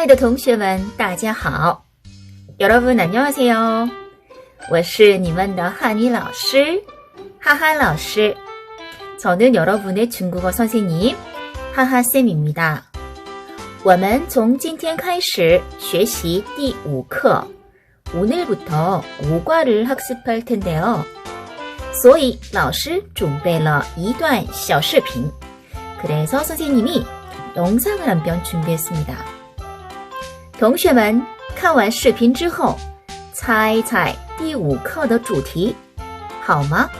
亲爱的同学们，大家好。여러분 안녕하세요. 我是你们的汉语老师哈哈老师。 저는 여러분의 중국어 선생님 하하쌤입니다. 我们从今天开始学习第5课 오늘부터 5과를 학습할 텐데요. 所以老师准备了一段小视频. 그래서 선생님이 영상을 한 편 준비했습니다. 同学们看完视频之后猜一猜第5课的主题好吗?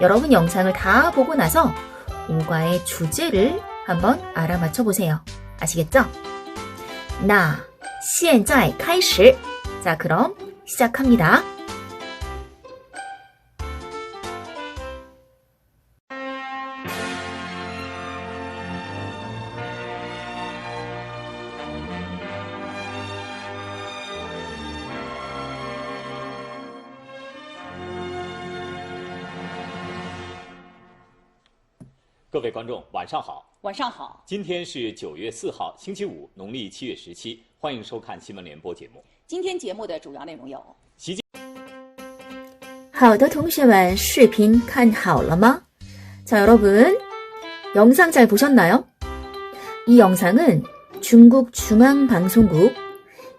여러분 영상을 다 보고 나서 5과의 주제를 한번 알아맞혀 보세요. 아시겠죠? 那现在开始. 자, 그럼 시작합니다. 各位观众，晚上好。晚上好。今天是9月4号，星期五，农历7月17，欢迎收看新闻联播节目。今天节目的主要内容有：好的，同学们，视频看好了吗? 자, 여러분, 영상 잘 보셨나요? 이 영상은 중국 중앙방송국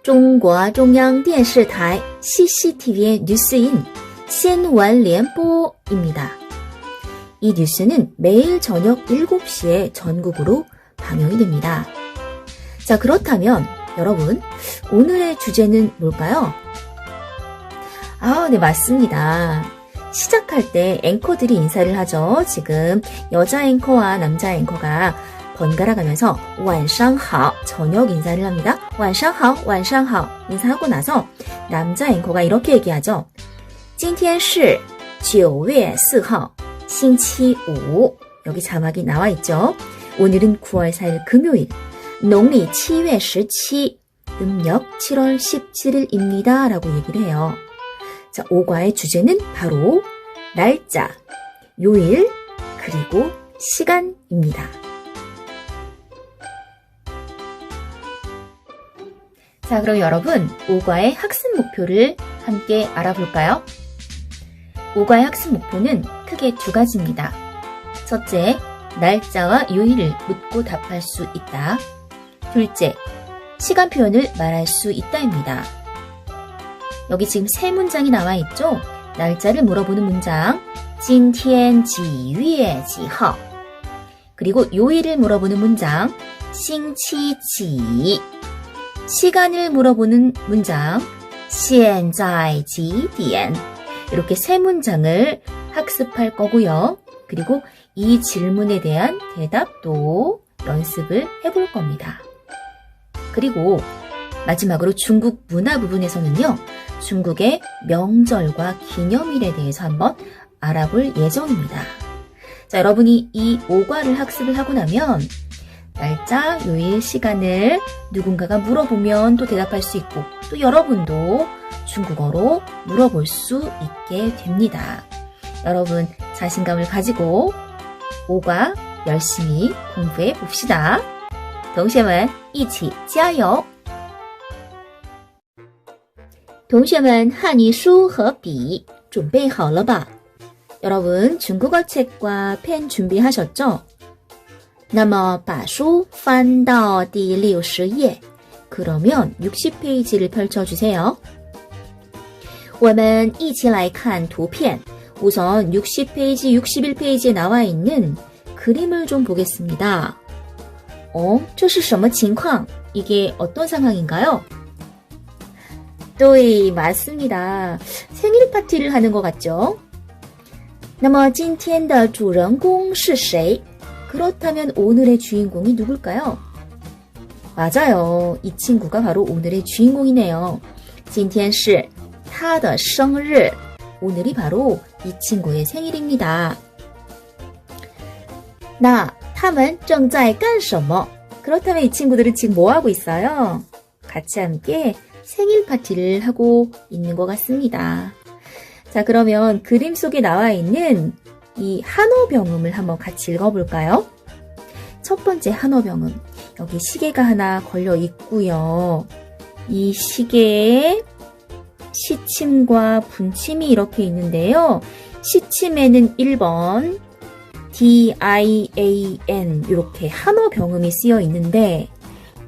중국中央电视台 CCTV의 뉴스인 신원联播입니다. 이 뉴스는 매일 저녁 7시에 전국으로 방영이 됩니다. 자, 그렇다면 여러분, 오늘의 주제는 뭘까요? 네, 맞습니다. 시작할 때 앵커들이 인사를 하죠. 지금 여자 앵커와 남자 앵커가 번갈아 가면서 晚上好 저녁 인사를 합니다. 晚上好晚上好 인사하고 나서 남자 앵커가 이렇게 얘기하죠. 今天是9月4号 星期五. 여기 자막이 나와 있죠. 오늘은 9월 4일 금요일, 농历 7월 17, 음력 7월 17일입니다. 라고 얘기를 해요. 자, 5과의 주제는 바로 날짜, 요일, 그리고 시간입니다. 자, 그럼 여러분, 5과의 학습 목표를 함께 알아볼까요? 5과의 학습 목표는 크게 두 가지입니다. 첫째, 날짜와 요일을 묻고 답할 수 있다. 둘째, 시간 표현을 말할 수 있다입니다. 여기 지금 세 문장이 나와 있죠? 날짜를 물어보는 문장, 今天几月几号. 그리고 요일을 물어보는 문장, 星期几. 시간을 물어보는 문장, 现在几点. 이렇게 세 문장을 학습할 거고요. 그리고 이 질문에 대한 대답도 연습을 해볼 겁니다. 그리고 마지막으로 중국 문화 부분에서는요. 중국의 명절과 기념일에 대해서 한번 알아볼 예정입니다. 자, 여러분이 이 5과를 학습을 하고 나면 날짜, 요일, 시간을 누군가가 물어보면 또 대답할 수 있고 또 여러분도 중국어로 물어볼 수 있게 됩니다. 여러분 자신감을 가지고 5과 열심히 공부해 봅시다. 同学们一起加油! 同学们汉语书和笔准备好了吧? 여러분 중국어 책과 펜 준비하셨죠? 那么把书翻到第60页 그러면 60페이지를 펼쳐주세요. 我们一起来看图片. 우선 60페이지, 61페이지에 나와 있는 그림을 좀 보겠습니다. 这是什么情况? 이게 어떤 상황인가요? 对, 맞습니다. 생일 파티를 하는 것 같죠? 那么今天的主人公是谁? 그렇다면 오늘의 주인공이 누굴까요? 맞아요. 이 친구가 바로 오늘의 주인공이네요. 今天是他的生日. 오늘이 바로 이 친구의 생일입니다. 那他们正在干什么? 그렇다면 이 친구들은 지금 뭐 하고 있어요? 같이 함께 생일 파티를 하고 있는 것 같습니다. 자, 그러면 그림 속에 나와 있는 이 한어병음을 한번 같이 읽어볼까요? 첫 번째 한어병음. 여기 시계가 하나 걸려 있고요. 이 시계에 시침과 분침이 이렇게 있는데요. 시침에는 1번 DIAN 이렇게 한어 병음이 쓰여 있는데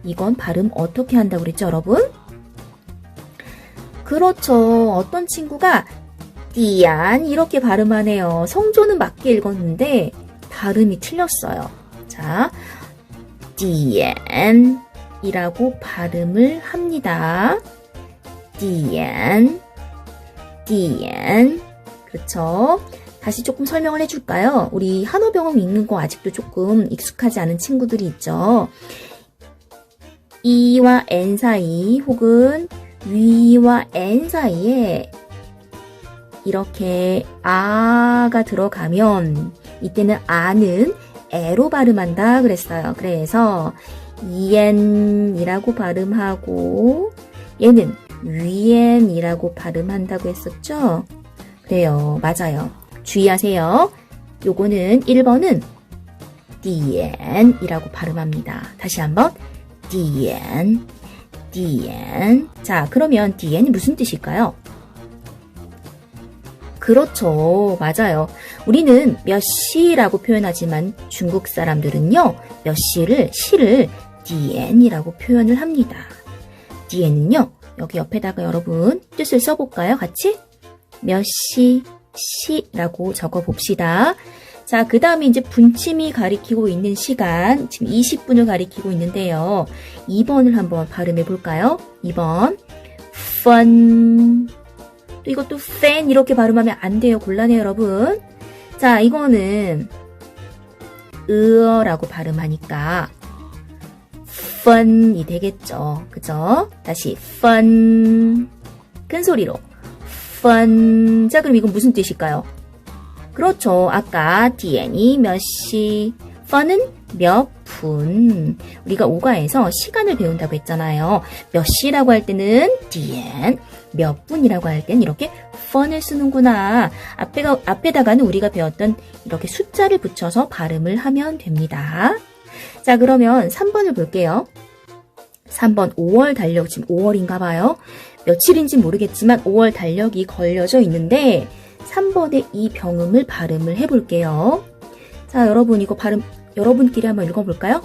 이건 발음 어떻게 한다고 그랬죠, 여러분? 그렇죠. 어떤 친구가 디안 이렇게 발음하네요. 성조는 맞게 읽었는데 발음이 틀렸어요. 자, 디안이라고 발음을 합니다. 디안, 디안. 그렇죠. 다시 조금 설명을 해줄까요? 우리 한어 병음 읽는 거 아직도 조금 익숙하지 않은 친구들이 있죠. 이와 N 사이 혹은 위와 N 사이에 이렇게 아가 들어가면 이때는 아는 에로 발음한다 그랬어요. 그래서 이엔이라고 발음하고 얘는 위엔이라고 발음한다고 했었죠? 그래요. 맞아요. 주의하세요. 요거는 1번은 디엔이라고 발음합니다. 다시 한번 디엔, 디엔. 자, 그러면 디엔이 무슨 뜻일까요? 그렇죠. 맞아요. 우리는 몇 시라고 표현하지만 중국 사람들은요, 몇 시를 디엔이라고 표현을 합니다. 디엔은요, 여기 옆에다가 여러분 뜻을 써볼까요? 같이? 몇 시라고 적어봅시다. 자, 그 다음에 이제 분침이 가리키고 있는 시간, 지금 20분을 가리키고 있는데요. 2번을 한번 발음해 볼까요? 2번, fun. 또 이것도 fan 이렇게 발음하면 안 돼요. 곤란해요, 여러분. 자, 이거는 으어라고 발음하니까 fun이 되겠죠. 그죠? 다시 fun. 큰 소리로. fun. 자, 그럼 이건 무슨 뜻일까요? 그렇죠. 아까 디엔이 몇 시, fun은 몇 분. 우리가 오가에서 시간을 배운다고 했잖아요. 몇 시라고 할 때는 디엔, 몇 분이라고 할 때는 이렇게 fun을 쓰는구나. 앞에다가는 우리가 배웠던 이렇게 숫자를 붙여서 발음을 하면 됩니다. 자, 그러면 3번을 볼게요. 3번 5월 달력, 지금 5월인가 봐요. 며칠인지 모르겠지만 5월 달력이 걸려져 있는데 3번의 이 병음을 발음을 해볼게요. 자, 여러분 이거 발음 여러분끼리 한번 읽어볼까요?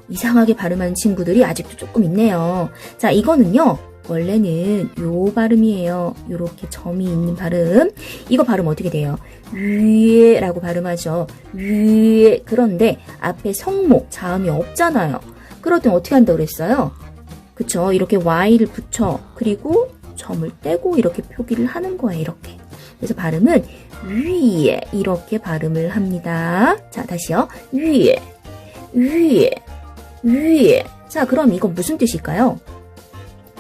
이상하게 발음하는 친구들이 아직도 조금 있네요. 자, 이거는요. 원래는 요 발음이에요. 요렇게 점이 있는 발음. 이거 발음 어떻게 돼요? 위에라고 발음하죠. 위에. 그런데 앞에 성모, 자음이 없잖아요. 그럴 땐 어떻게 한다고 그랬어요? 그쵸? 이렇게 Y를 붙여. 그리고 점을 떼고 이렇게 표기를 하는 거예요. 이렇게. 그래서 발음은 위에 이렇게 발음을 합니다. 자, 다시요. 위에. 위에. 위에. 자, 그럼 이건 무슨 뜻일까요?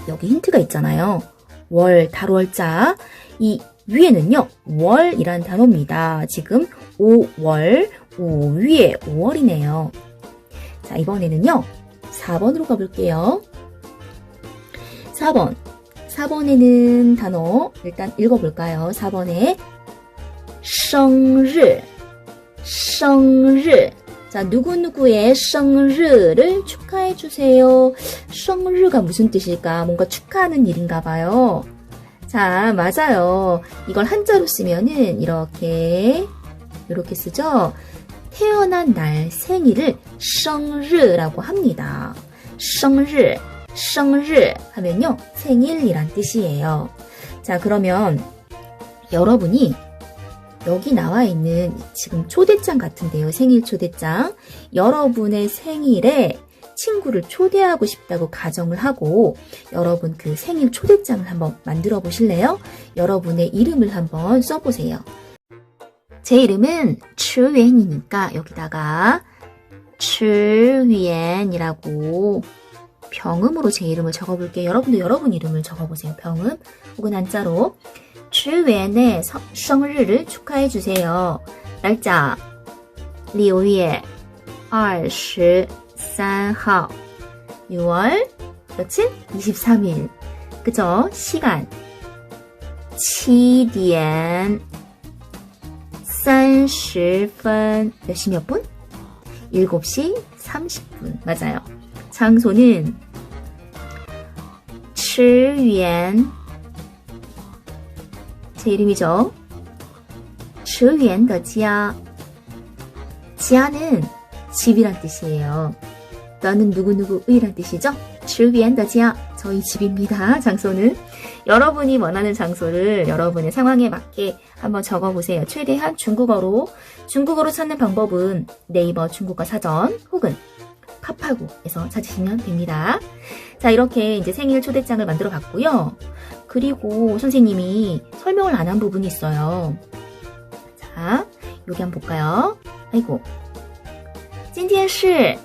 여기 힌트가 있잖아요. 월, 달월자. 이 위에는요, 월이란 단어입니다. 지금 5월, 5위에 5월이네요. 자, 이번에는요, 4번으로 가볼게요. 4번. 4번에는 단어 일단 읽어볼까요? 4번에 生日. 生日. 자, 누구누구의 生日를 축하해주세요. 生日가 무슨 뜻일까? 뭔가 축하하는 일인가 봐요. 자, 맞아요. 이걸 한자로 쓰면은 이렇게 쓰죠? 태어난 날 생일을 生日라고 합니다. 生日. 生日 하면요, 생일이란 뜻이에요. 자, 그러면 여러분이 여기 나와 있는 지금 초대장 같은데요. 생일 초대장. 여러분의 생일에 친구를 초대하고 싶다고 가정을 하고 여러분 그 생일 초대장을 한번 만들어 보실래요? 여러분의 이름을 한번 써보세요. 제 이름은 츠웬이니까 여기다가 츠웬이라고 병음으로 제 이름을 적어볼게요. 여러분도 여러분 이름을 적어보세요. 병음 혹은 한자로 츠웬의 생일을 축하해주세요. 날짜 6월 23일 6월 며칠? 23일. 그죠? 시간 7点 30분 몇 시 몇 분? 7시 30분. 맞아요. 장소는 池园. 제 이름이죠. 池园的家. 지아는 집이란 뜻이에요. 너는 누구누구의란 뜻이죠? 池园的家. 저희 집입니다. 장소는. 여러분이 원하는 장소를 여러분의 상황에 맞게 한번 적어보세요. 최대한 중국어로 찾는 방법은 네이버 중국어 사전 혹은 파파고에서 찾으시면 됩니다. 자, 이렇게 이제 생일 초대장을 만들어 봤고요. 그리고 선생님이 설명을 안 한 부분이 있어요. 자, 여기 한번 볼까요? 아이고. 今天是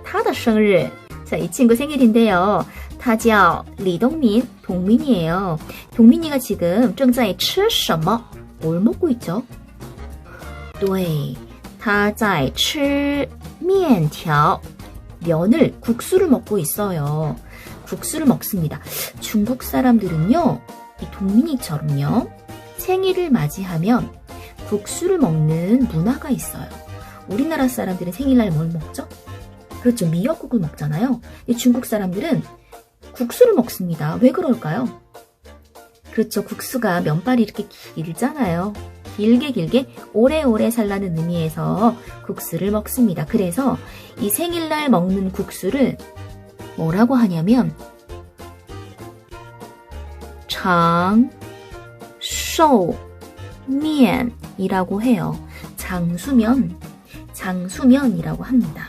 他的生日. 자, 이 친구 생일인데요. 他叫李东民, 동민이에요. 동민이가 지금 正在吃什么? 뭘 먹고 있죠? 对,他在吃面条. 면을, 국수를 먹고 있어요. 국수를 먹습니다. 중국 사람들은요, 이 동민이처럼요, 생일을 맞이하면 국수를 먹는 문화가 있어요. 우리나라 사람들은 생일날 뭘 먹죠? 그렇죠. 미역국을 먹잖아요. 이 중국 사람들은 국수를 먹습니다. 왜 그럴까요? 그렇죠. 국수가 면발이 이렇게 길잖아요. 길게 오래오래 살라는 의미에서 국수를 먹습니다. 그래서 이 생일날 먹는 국수를 뭐라고 하냐면 장寿면이라고 해요. 장수면이라고 합니다.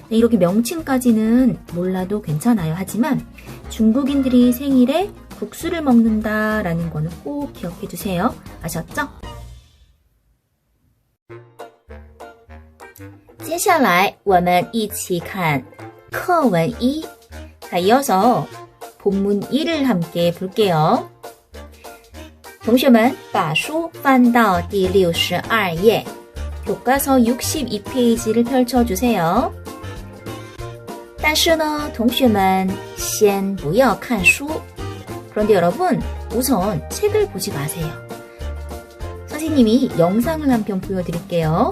네, 이렇게 명칭까지는 몰라도 괜찮아요. 하지만 중국인들이 생일에 국수를 먹는다라는 거는 꼭 기억해 주세요. 아셨죠? 接下来我们一起看课文 2. 자, 이어서 본문 1을 함께 볼게요. 同学们把书翻到第62页. 교과서 62페이지를 펼쳐주세요. 但是呢,同学们先不要看书. 그런데 여러분, 우선 책을 보지 마세요. 선생님이 영상을 한 편 보여드릴게요.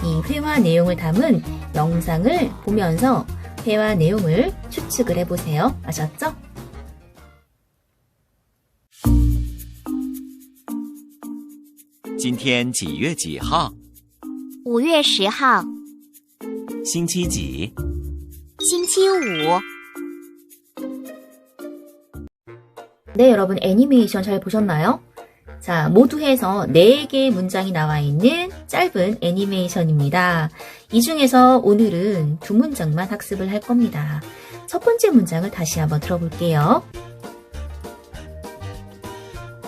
이 회화 내용을 담은 영상을 보면서 회화 내용을 추측을 해보세요. 아셨죠?今天几月几号? 5月10号, 星期几? 星期五. 네, 여러분 애니메이션 잘 보셨나요? 자, 모두 해서 4개의 문장이 나와 있는 짧은 애니메이션입니다. 이 중에서 오늘은 2문장만 학습을 할 겁니다. 첫 번째 문장을 다시 한번 들어볼게요.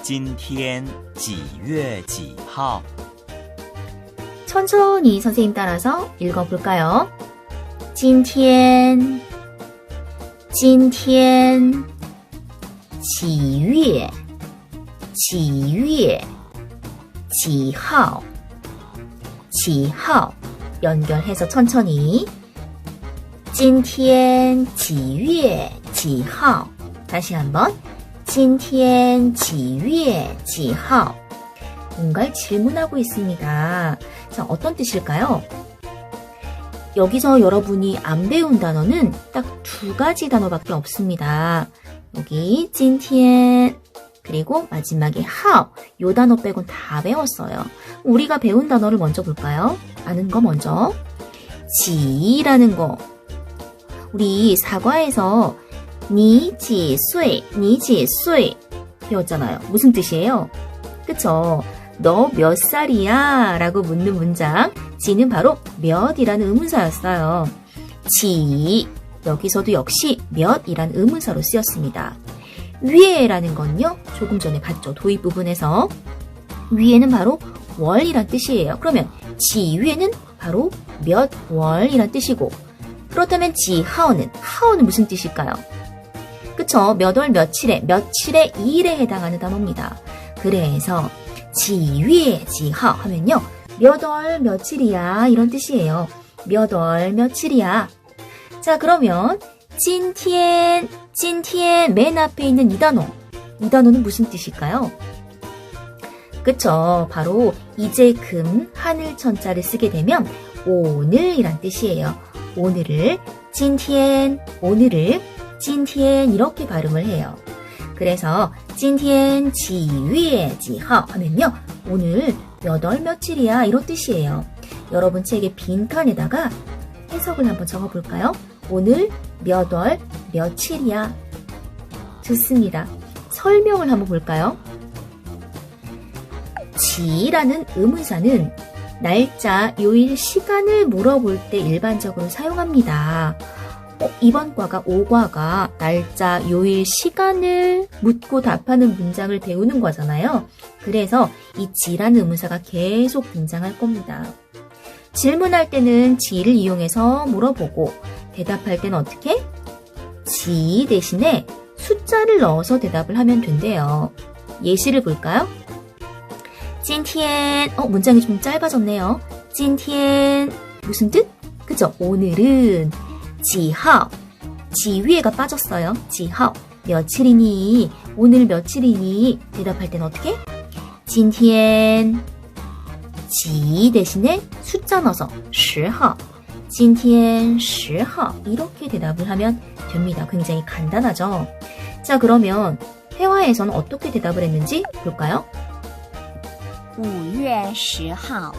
今天几月几号? 천천히 선생님 따라서 읽어볼까요? 今天几月几号 연결해서 천천히 今天几月几号 다시 한번 今天几月几号 뭔가를 질문하고 있습니다. 자, 어떤 뜻일까요? 여기서 여러분이 안 배운 단어는 딱 2가지 단어밖에 없습니다. 여기 今天 그리고 마지막에 how 요 단어 빼곤 다 배웠어요. 우리가 배운 단어를 먼저 볼까요? 아는 거 먼저. 지라는 거. 우리 사과에서 니几岁배웠잖아요. 무슨 뜻이에요? 그쵸? 너 몇 살이야? 라고 묻는 문장. 지는 바로 몇이라는 의문사였어요. 지 여기서도 역시 몇이라는 의문사로 쓰였습니다. 위에라는 건요. 조금 전에 봤죠. 도입 부분에서. 위에는 바로 월이란 뜻이에요. 그러면 지 위에는 바로 몇 월이란 뜻이고 그렇다면 하오는 무슨 뜻일까요? 그쵸? 몇 월 며칠의 2일에 해당하는 단어입니다. 그래서 지 위에 지하오 하면요. 몇 월 며칠이야 이런 뜻이에요. 몇 월 며칠이야. 자, 그러면 今天맨 앞에 있는 이 단어는 무슨 뜻일까요? 그쵸? 바로 이제 금 하늘 천자를 쓰게 되면 오늘이란 뜻이에요. 오늘을 今天, 오늘을 今天 이렇게 발음을 해요. 그래서 今天几月几号 하면요. 오늘 몇 월 며칠이야 이런 뜻이에요. 여러분 책의 빈칸에다가 해석을 한번 적어볼까요? 오늘 몇 월 며칠이야. 좋습니다. 설명을 한번 볼까요? 지라는 의문사는 날짜, 요일, 시간을 물어볼 때 일반적으로 사용합니다. 이번 과가 5과가 날짜, 요일, 시간을 묻고 답하는 문장을 배우는 거잖아요. 그래서 이 지라는 의문사가 계속 등장할 겁니다. 질문할 때는 지를 이용해서 물어보고 대답할 때는 어떻게? 지 대신에 숫자를 넣어서 대답을 하면 된대요. 예시를 볼까요? 今天 문장이 좀 짧아졌네요. 今天 무슨 뜻? 그죠? 오늘은 几号 지위에가 빠졌어요. 几号 며칠이니? 오늘 며칠이니? 대답할 때는 어떻게? 今天 지 대신에 숫자 넣어서 10号 今天10号 이렇게 대답을 하면 됩니다. 굉장히 간단하죠? 자, 그러면 회화에서는 어떻게 대답을 했는지 볼까요? 5月10号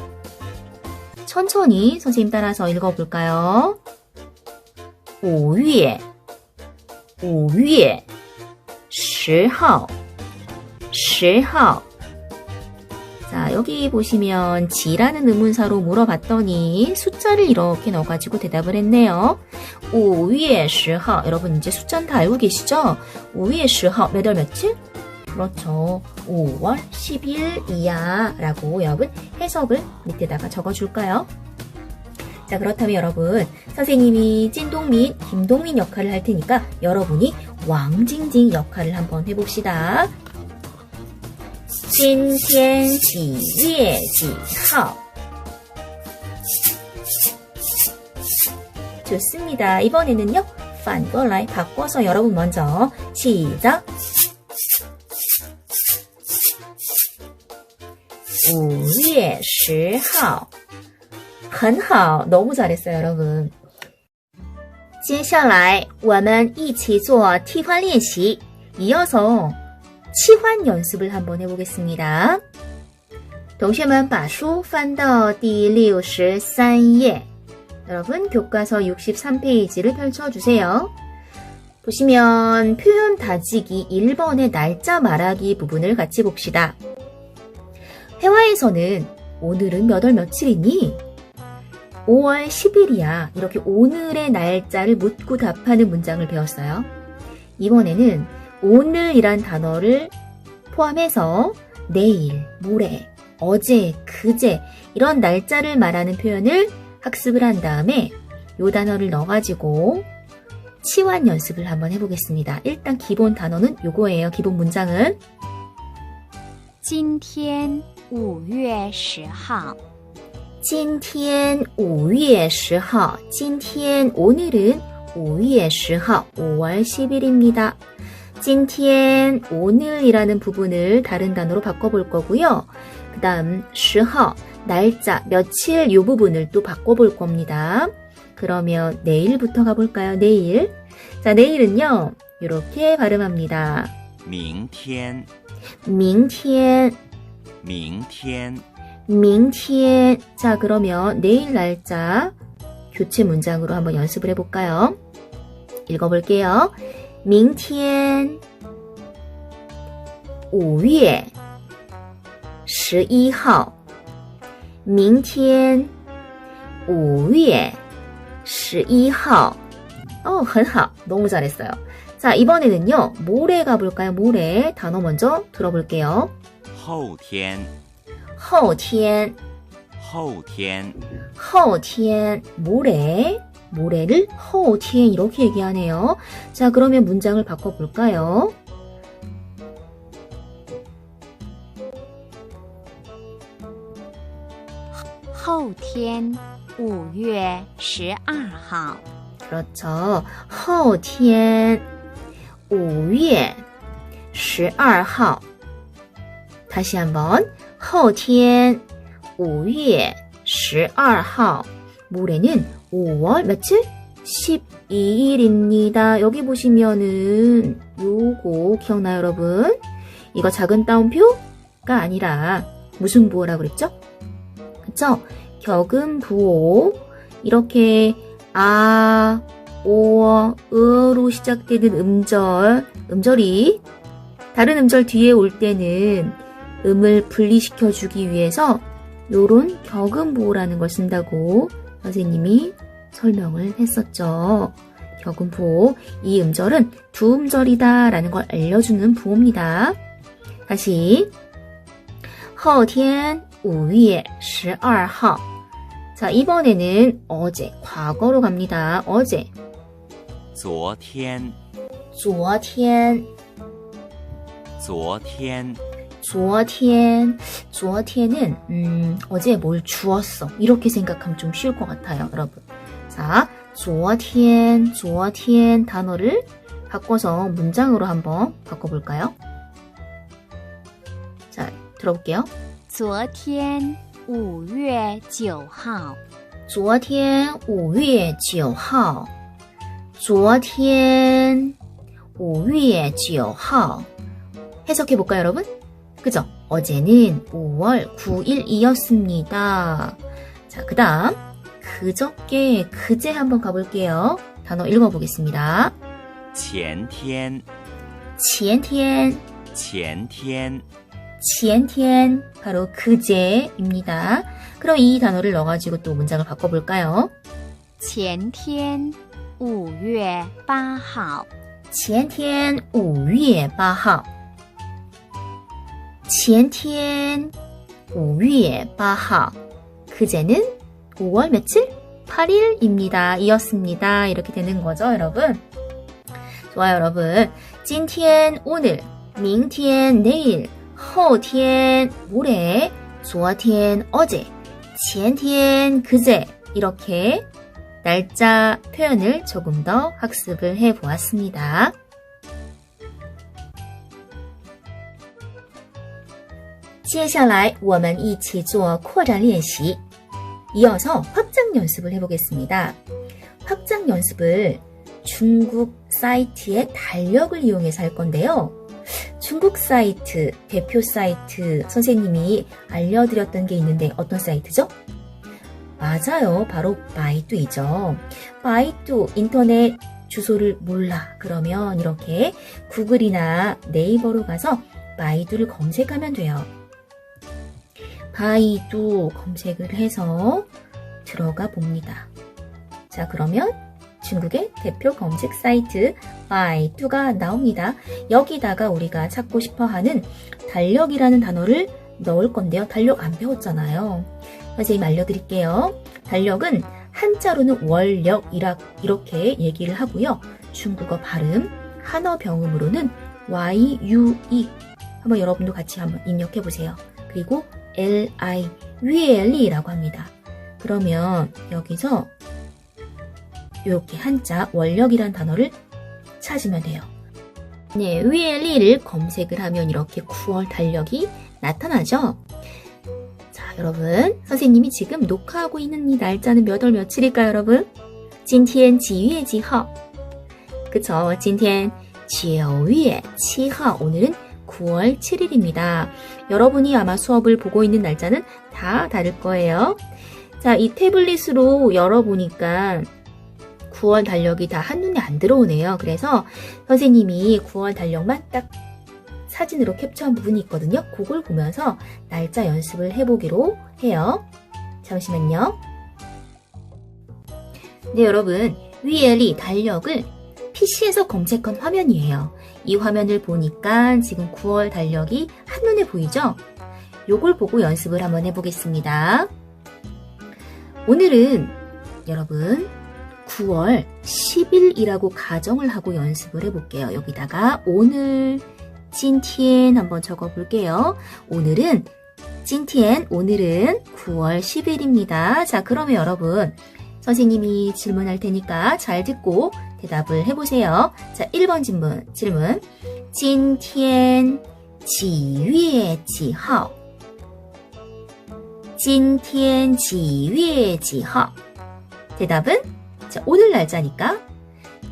천천히 선생님 따라서 읽어볼까요? 5月10号 10号 자, 여기 보시면 지라는 의문사로 물어봤더니 숫자를 이렇게 넣어가지고 대답을 했네요. 5月10号 여러분 이제 숫자는 다 알고 계시죠? 5月10号 몇 월 며칠? 그렇죠. 5월 10일이야 라고 여러분 해석을 밑에다가 적어줄까요? 자, 그렇다면 여러분 선생님이 찐동민, 김동민 역할을 할 테니까 여러분이 왕징징 역할을 한번 해봅시다. 今天几月几号 좋습니다. 이번에는요. 反过来 바꿔서 여러분 먼저 시작. 5月10号很好 너무 잘했어요, 여러분. 接下来我们一起做替换练习. 이어서 치환 연습을 한번 해보겠습니다. 同学们把书翻到第63页. 여러분 교과서 63페이지를 펼쳐주세요. 보시면 표현 다지기 1번의 날짜 말하기 부분을 같이 봅시다. 회화에서는 오늘은 몇 월 며칠이니? 5월 10일이야. 이렇게 오늘의 날짜를 묻고 답하는 문장을 배웠어요. 이번에는 오늘이란 단어를 포함해서 내일, 모레, 어제, 그제 이런 날짜를 말하는 표현을 학습을 한 다음에 이 단어를 넣어가지고 치환 연습을 한번 해보겠습니다. 일단 기본 단어는 요거예요. 기본 문장은 今天5月10号今天5月10号 今天오늘은 5月10号 5월 10일입니다. 今天오늘이라는 부분을 다른 단어로 바꿔볼 거고요. 그 다음 10号 날짜, 며칠 이 부분을 또 바꿔볼 겁니다. 그러면 내일부터 가볼까요? 내일. 자, 내일은요. 이렇게 발음합니다. 明天明天明天明天 자, 그러면 내일 날짜 교체 문장으로 한번 연습을 해볼까요? 읽어볼게요. 明天5月11号明天5月11号 很好. 너무 잘했어요. 자, 이번에는요. 모레 가볼까요? 모레 단어 먼저 들어볼게요. 后天后天后天后天 모레 모레를 后天 이렇게 얘기하네요. 자, 그러면 문장을 바꿔볼까요? 后天5月12号 그렇죠. 后天5月12号 다시 한번 后天5月12号 모레는 5월 며칠? 12일입니다. 여기 보시면은 요거 기억나요, 여러분? 이거 작은 따옴표가 아니라 무슨 부호라고 그랬죠? 그쵸? 격음부호. 이렇게 아, 오, 으로 시작되는 음절이 다른 음절 뒤에 올 때는 음을 분리시켜주기 위해서 요런 격음부호라는 걸 쓴다고 선생님이 설명을 했었죠. 격음부호. 이 음절은 두 음절이다 라는 걸 알려주는 부호입니다. 다시 后天5月12号 자, 이번에는 어제, 과거로 갑니다. 어제. 昨天昨天昨天 昨天은 어제 뭘 주었어. 이렇게 생각하면 좀 쉬울 것 같아요, 여러분. 자, 昨天단어를 바꿔서 문장으로 한번 바꿔볼까요? 자, 들어볼게요. 昨天5月9号昨天5月9号昨天5月9号 해석해볼까요, 여러분? 그죠? 어제는 5월 9일이었습니다. 자, 그 다음 그저께, 그제 한번 가볼게요. 단어 읽어보겠습니다. 前天前天前天前天 바로 그제입니다. 그럼 이 단어를 넣어가지고 또 문장을 바꿔볼까요? 前天5月8号前天5月8号前天5月8号 그제는 5월 며칠? 8일입니다. 이었습니다. 이렇게 되는 거죠, 여러분? 좋아요, 여러분. 今天 오늘, 明天 내일, 后天 모레, 昨天 어제, 前天 그제 이렇게 날짜 표현을 조금 더 학습을 해보았습니다.接下来我们一起做扩展练习. 이어서 확장 연습을 해보겠습니다. 확장 연습을 중국 사이트의 달력을 이용해서 할 건데요. 중국 사이트, 대표 사이트 선생님이 알려드렸던 게 있는데 어떤 사이트죠? 맞아요. 바로 바이두이죠. 바이두 인터넷 주소를 몰라. 그러면 이렇게 구글이나 네이버로 가서 바이두를 검색하면 돼요. 바이두 검색을 해서 들어가 봅니다. 자, 그러면 중국의 대표 검색 사이트 바이두가 나옵니다. 여기다가 우리가 찾고 싶어하는 달력이라는 단어를 넣을 건데요. 달력 안 배웠잖아요. 선생님 알려드릴게요. 달력은 한자로는 월력 이렇게 얘기를 하고요. 중국어 발음, 한어 병음으로는 YUE 한번 여러분도 같이 한번 입력해보세요. 그리고 LI, 위엘리라고 합니다. 그러면 여기서 이렇게 한자 월력이란 단어를 찾으면 돼요. 네, 위엘리를 검색을 하면 이렇게 9월 달력이 나타나죠. 자, 여러분, 선생님이 지금 녹화하고 있는 이 날짜는 몇 월 며칠일까요, 여러분? 今天几月几号? 그쵸, 今天9月7号 오늘은 9월 7일입니다. 여러분이 아마 수업을 보고 있는 날짜는 다 다를 거예요. 자, 이 태블릿으로 열어보니까 9월 달력이 다 한눈에 안 들어오네요. 그래서 선생님이 9월 달력만 딱 사진으로 캡처한 부분이 있거든요. 그걸 보면서 날짜 연습을 해보기로 해요. 잠시만요. 네, 여러분, 위엘리 달력을 PC에서 검색한 화면이에요. 이 화면을 보니까 지금 9월 달력이 한눈에 보이죠? 요걸 보고 연습을 한번 해보겠습니다. 오늘은 여러분 9월 10일이라고 가정을 하고 연습을 해볼게요. 여기다가 오늘, 今天 한번 적어볼게요. 오늘은 今天, 오늘은 9월 10일입니다. 자, 그러면 여러분 선생님이 질문할 테니까 잘 듣고 대답을 해보세요. 자, 1번 질문. 今天几月几号? 今天几月几号? 대답은 자, 오늘 날짜니까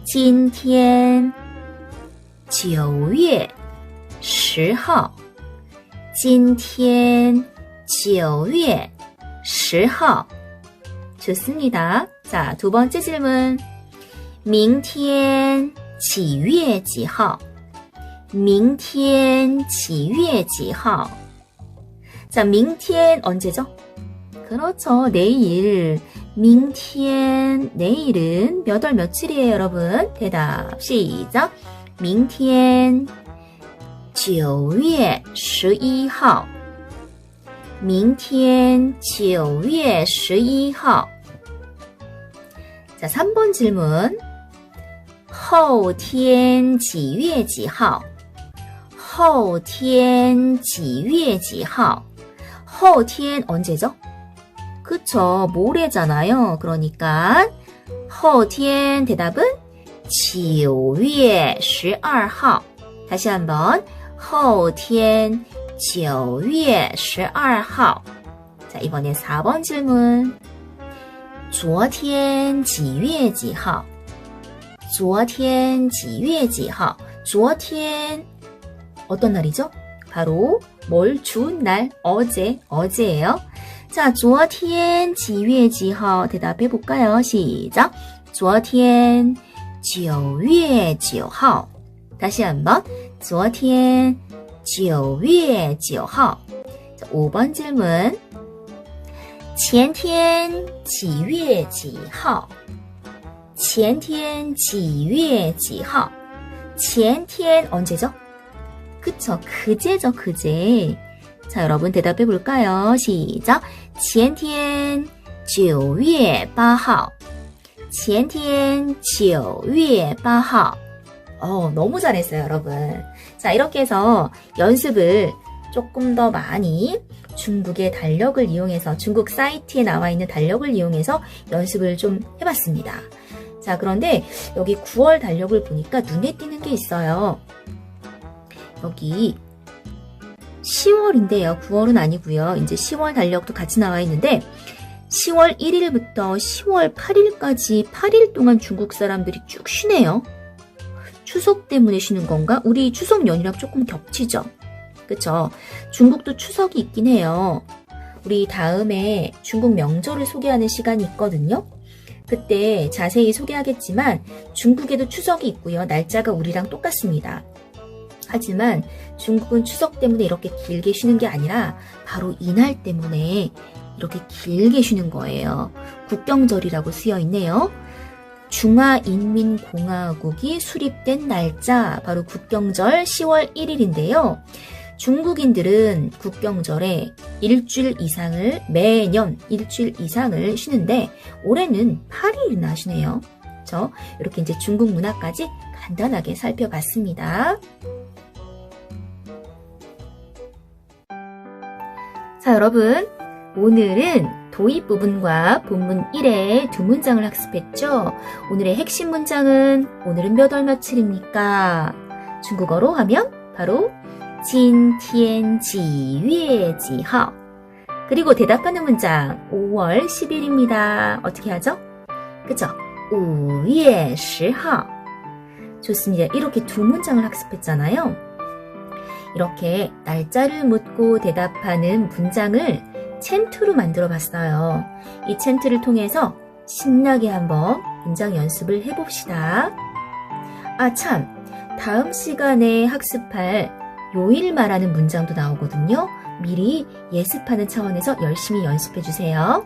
今天9月10号今天9月10号 좋습니다. 자, 두 번째 질문 明天几月几号明天几月几号 자, 明天 언제죠? 그렇죠. 내일. 明天 내일은 몇 월 며칠이에요, 여러분? 대답 시작. 明天9月11号明天9月11号 자, 3번 질문 后天几月几号后天几月几号后天 언제죠? 그쵸, 모레잖아요. 그러니까 后天 대답은 9月12号 다시 한번 后天9月12号 자, 이번에 4번 질문 昨天几月几号昨天几月几号昨天 어떤 날이죠? 바로 뭘 준 날, 어제예요. 자, 昨天几月几号 대답해 볼까요? 시작. 昨天9月9号 다시 한번. 昨天9月9号 자, 5번 질문. 前天几月几号前天几月几号前天 언제죠? 그쵸, 그제죠, 그제. 자, 여러분 대답해 볼까요? 시작. 前天9月8号前天9月8号 너무 잘했어요, 여러분. 자, 이렇게 해서 연습을 조금 더 많이 중국의 달력을 이용해서 중국 사이트에 나와 있는 달력을 이용해서 연습을 좀 해봤습니다. 자, 그런데 여기 9월 달력을 보니까 눈에 띄는 게 있어요. 여기 10월인데요. 9월은 아니고요. 이제 10월 달력도 같이 나와 있는데 10월 1일부터 10월 8일까지 8일 동안 중국 사람들이 쭉 쉬네요. 추석 때문에 쉬는 건가? 우리 추석 연휴랑 조금 겹치죠? 그쵸? 중국도 추석이 있긴 해요. 우리 다음에 중국 명절을 소개하는 시간이 있거든요. 그때 자세히 소개하겠지만 중국에도 추석이 있고요. 날짜가 우리랑 똑같습니다. 하지만 중국은 추석 때문에 이렇게 길게 쉬는 게 아니라 바로 이날 때문에 이렇게 길게 쉬는 거예요. 국경절이라고 쓰여 있네요. 중화인민공화국이 수립된 날짜, 바로 국경절 10월 1일인데요. 중국인들은 국경절에 매년 일주일 이상을 쉬는데 올해는 8일이나 쉬네요. 그렇죠? 이렇게 이제 중국 문화까지 간단하게 살펴봤습니다. 자, 여러분, 오늘은 도입 부분과 본문 1의 두 문장을 학습했죠. 오늘의 핵심 문장은 오늘은 몇 월 며칠입니까? 중국어로 하면 바로 今天几月几号 그리고 대답하는 문장 5월 10일입니다. 어떻게 하죠? 그쵸? 5月10号 좋습니다. 이렇게 두 문장을 학습했잖아요. 이렇게 날짜를 묻고 대답하는 문장을 챈트로 만들어 봤어요. 이 챈트를 통해서 신나게 한번 문장 연습을 해봅시다. 아, 참! 다음 시간에 학습할 요일 말하는 문장도 나오거든요. 미리 예습하는 차원에서 열심히 연습해 주세요.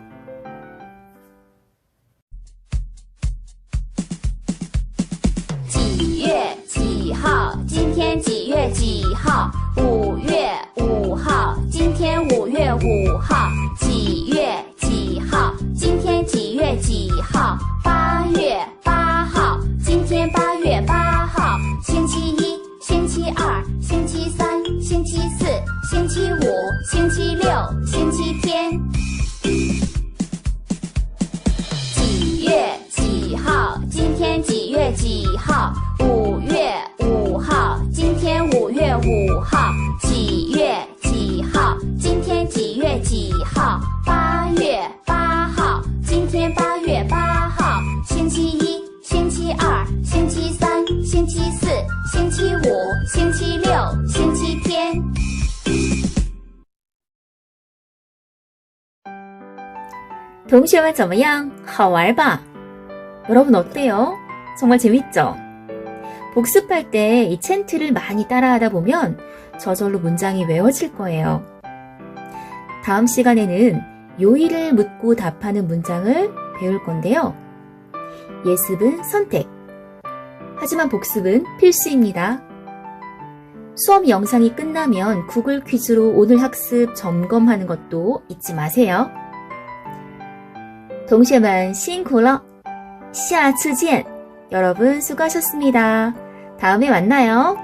几月几号今天几月几号5月5号今天5月5号几月几号今天几月几号8月8号今天8月8号星期一星期二星期三星期四星期五星期六星期天几月几号今天几月几号5月5号今天5月5号几月几号今天几月几号8月8号今天8月8号同学们怎么样?好玩吧? 여러분 어때요? 정말 재밌죠? 복습할 때 이 챈트를 많이 따라하다 보면 저절로 문장이 외워질 거예요. 다음 시간에는 요일을 묻고 답하는 문장을 배울 건데요. 예습은 선택. 하지만 복습은 필수입니다. 수업 영상이 끝나면 구글 퀴즈로 오늘 학습 점검하는 것도 잊지 마세요. 同学们辛苦了. 下次见. 여러분 수고하셨습니다. 다음에 만나요.